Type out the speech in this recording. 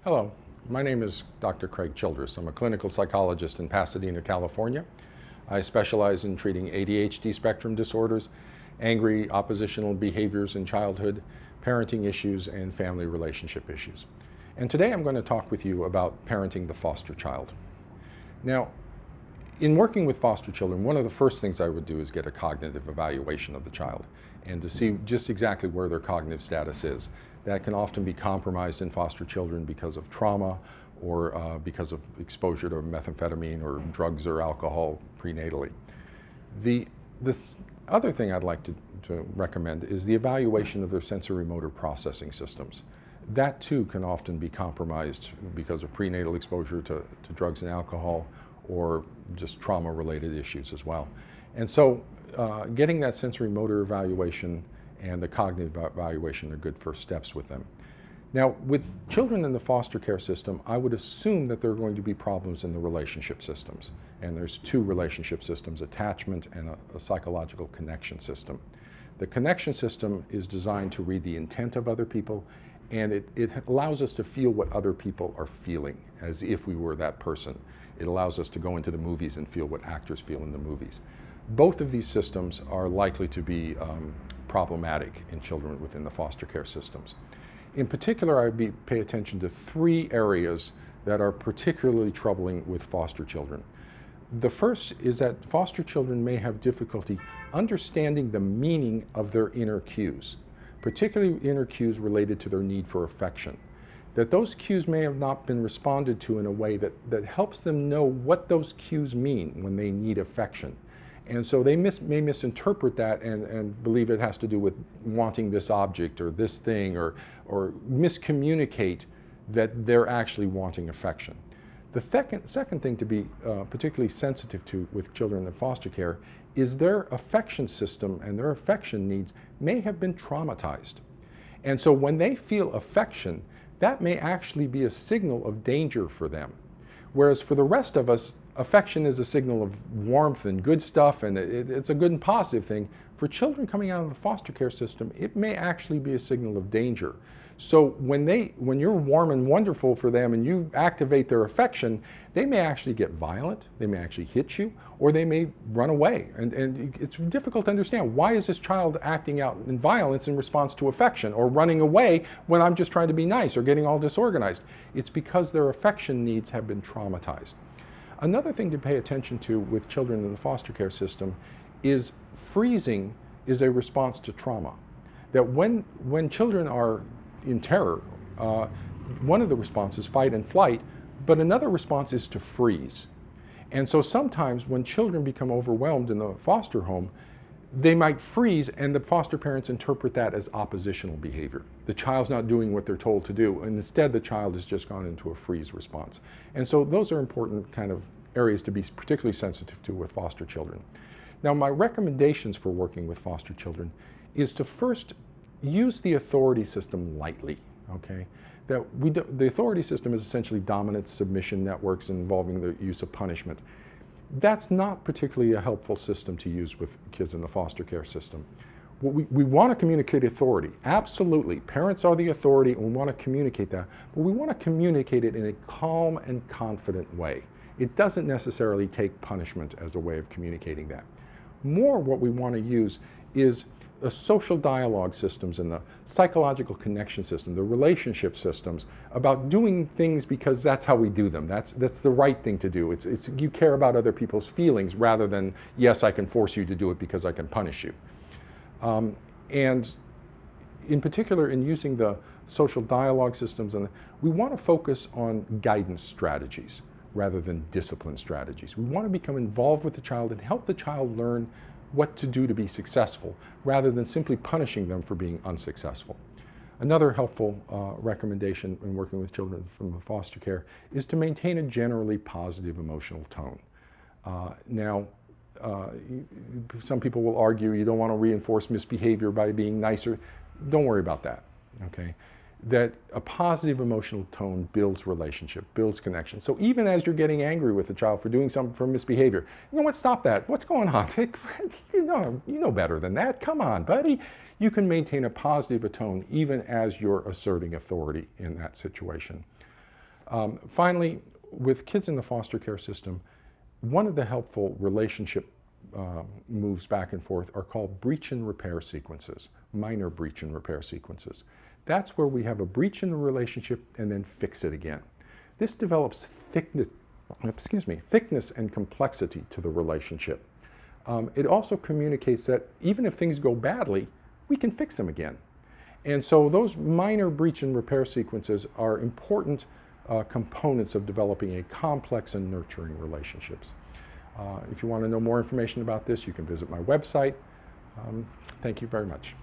Hello, my name is Dr. Craig Childress. I'm a clinical psychologist in Pasadena, California. I specialize in treating ADHD spectrum disorders, angry oppositional behaviors in childhood, parenting issues, and family relationship issues. And today I'm going to talk with you about parenting the foster child. Now, in working with foster children, one of the first things I would do is get a cognitive evaluation of the child and to see just exactly where their cognitive status is. That can often be compromised in foster children because of trauma or because of exposure to methamphetamine or drugs or alcohol prenatally. The other thing I'd like to recommend is the evaluation of their sensory motor processing systems. That too can often be compromised because of prenatal exposure to drugs and alcohol or just trauma-related issues as well. And so getting that sensory motor evaluation and the cognitive evaluation are good first steps with them. Now, with children in the foster care system, I would assume that there are going to be problems in the relationship systems. And there's two relationship systems, attachment and a psychological connection system. The connection system is designed to read the intent of other people, and it allows us to feel what other people are feeling as if we were that person. It allows us to go into the movies and feel what actors feel in the movies. Both of these systems are likely to be problematic in children within the foster care systems. In particular, I would pay attention to three areas that are particularly troubling with foster children. The first is that foster children may have difficulty understanding the meaning of their inner cues, particularly inner cues related to their need for affection. That those cues may have not been responded to in a way that helps them know what those cues mean when they need affection. And so they may misinterpret that and believe it has to do with wanting this object or this thing or miscommunicate that they're actually wanting affection. The second thing to be particularly sensitive to with children in foster care is their affection system and their affection needs may have been traumatized. And so when they feel affection, that may actually be a signal of danger for them. Whereas for the rest of us, affection is a signal of warmth and good stuff, and it's a good and positive thing. For children coming out of the foster care system, it may actually be a signal of danger. So when you're warm and wonderful for them and you activate their affection, they may actually get violent, they may actually hit you, or they may run away. And it's difficult to understand, why is this child acting out in violence in response to affection or running away when I'm just trying to be nice or getting all disorganized? It's because their affection needs have been traumatized. Another thing to pay attention to with children in the foster care system is freezing is a response to trauma. That when children are in terror, one of the responses is fight and flight, but another response is to freeze. And so sometimes when children become overwhelmed in the foster home, they might freeze, and the foster parents interpret that as oppositional behavior. The child's not doing what they're told to do, and instead the child has just gone into a freeze response. And so those are important kind of areas to be particularly sensitive to with foster children. Now, my recommendations for working with foster children is to first use the authority system lightly, okay? The authority system is essentially dominance submission networks involving the use of punishment. That's not particularly a helpful system to use with kids in the foster care system. We want to communicate authority, absolutely. Parents are the authority and we want to communicate that, but we want to communicate it in a calm and confident way. It doesn't necessarily take punishment as a way of communicating that. More what we want to use is the social dialogue systems and the psychological connection system, the relationship systems, about doing things because that's how we do them. That's the right thing to do. It's you care about other people's feelings rather than, yes, I can force you to do it because I can punish you. And in particular, in using the social dialogue systems, we want to focus on guidance strategies rather than discipline strategies. We want to become involved with the child and help the child learn what to do to be successful, rather than simply punishing them for being unsuccessful. Another helpful recommendation in working with children from foster care is to maintain a generally positive emotional tone. Some people will argue you don't want to reinforce misbehavior by being nicer. Don't worry about that, okay? That a positive emotional tone builds relationship, builds connection. So even as you're getting angry with the child for doing something for misbehavior, you know what, stop that. What's going on? You know better than that. Come on, buddy. You can maintain a positive tone even as you're asserting authority in that situation. Finally, with kids in the foster care system, one of the helpful relationship moves back and forth are called breach and repair sequences, minor breach and repair sequences. That's where we have a breach in the relationship and then fix it again. This develops thickness and complexity to the relationship. It also communicates that even if things go badly, we can fix them again. And so those minor breach and repair sequences are important components of developing a complex and nurturing relationships. If you want to know more information about this, you can visit my website. Thank you very much.